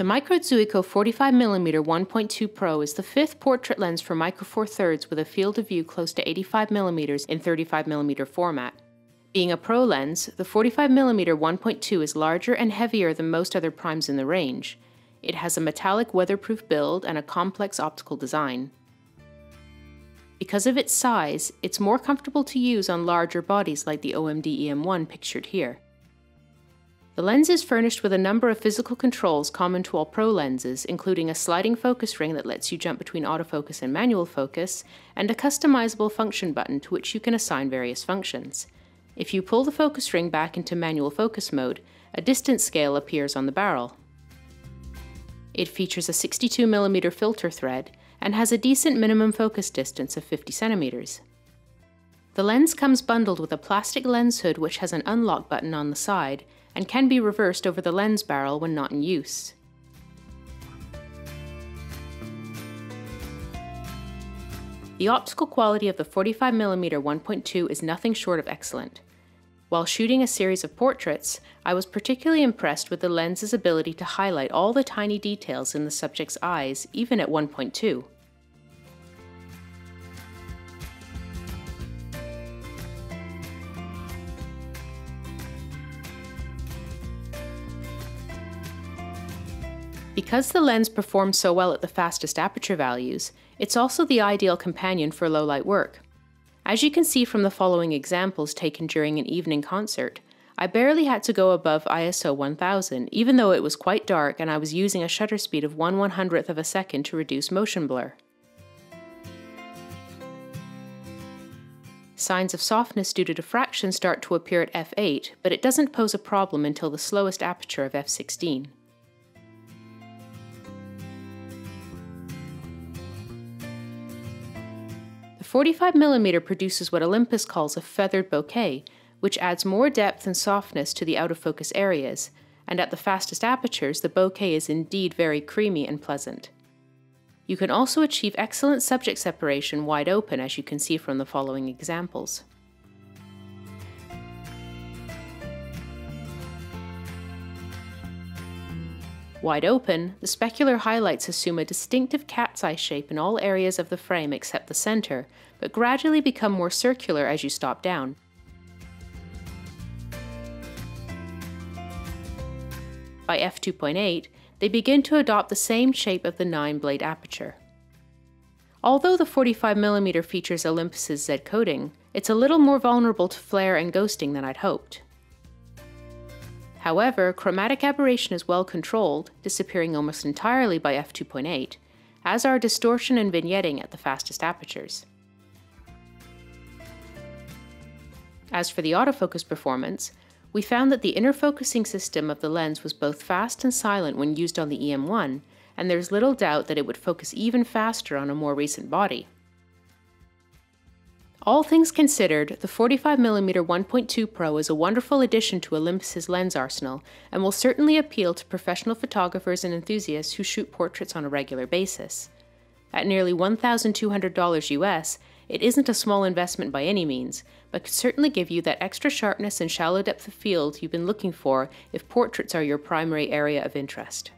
The Zuiko 45mm 1.2 Pro is the fifth portrait lens for micro four thirds with a field of view close to 85mm in 35mm format. Being a pro lens, the 45mm 1.2 is larger and heavier than most other primes in the range. It has a metallic weatherproof build and a complex optical design. Because of its size, it's more comfortable to use on larger bodies like the OMD EM1 pictured here. The lens is furnished with a number of physical controls common to all pro lenses, including a sliding focus ring that lets you jump between autofocus and manual focus, and a customizable function button to which you can assign various functions. If you pull the focus ring back into manual focus mode, a distance scale appears on the barrel. It features a 62mm filter thread and has a decent minimum focus distance of 50 centimeters. The lens comes bundled with a plastic lens hood which has an unlock button on the side and can be reversed over the lens barrel when not in use. The optical quality of the 45mm 1.2 is nothing short of excellent. While shooting a series of portraits, I was particularly impressed with the lens's ability to highlight all the tiny details in the subject's eyes, even at 1.2. Because the lens performs so well at the fastest aperture values, it's also the ideal companion for low-light work. As you can see from the following examples taken during an evening concert, I barely had to go above ISO 1000, even though it was quite dark and I was using a shutter speed of 1/100th of a second to reduce motion blur. Signs of softness due to diffraction start to appear at f8, but it doesn't pose a problem until the slowest aperture of f16. The 45mm produces what Olympus calls a feathered bouquet, which adds more depth and softness to the out-of-focus areas, and at the fastest apertures the bouquet is indeed very creamy and pleasant. You can also achieve excellent subject separation wide open, as you can see from the following examples. Wide open, the specular highlights assume a distinctive cat's eye shape in all areas of the frame except the center, but gradually become more circular as you stop down. By f2.8, they begin to adopt the same shape of the 9-blade aperture. Although the 45mm features Olympus's Z coating, it's a little more vulnerable to flare and ghosting than I'd hoped. However, chromatic aberration is well controlled, disappearing almost entirely by f2.8, as are distortion and vignetting at the fastest apertures. As for the autofocus performance, we found that the inner focusing system of the lens was both fast and silent when used on the EM1, and there's little doubt that it would focus even faster on a more recent body. All things considered, the 45mm 1.2 Pro is a wonderful addition to Olympus's lens arsenal and will certainly appeal to professional photographers and enthusiasts who shoot portraits on a regular basis. At nearly $1,200 US, it isn't a small investment by any means, but could certainly give you that extra sharpness and shallow depth of field you've been looking for if portraits are your primary area of interest.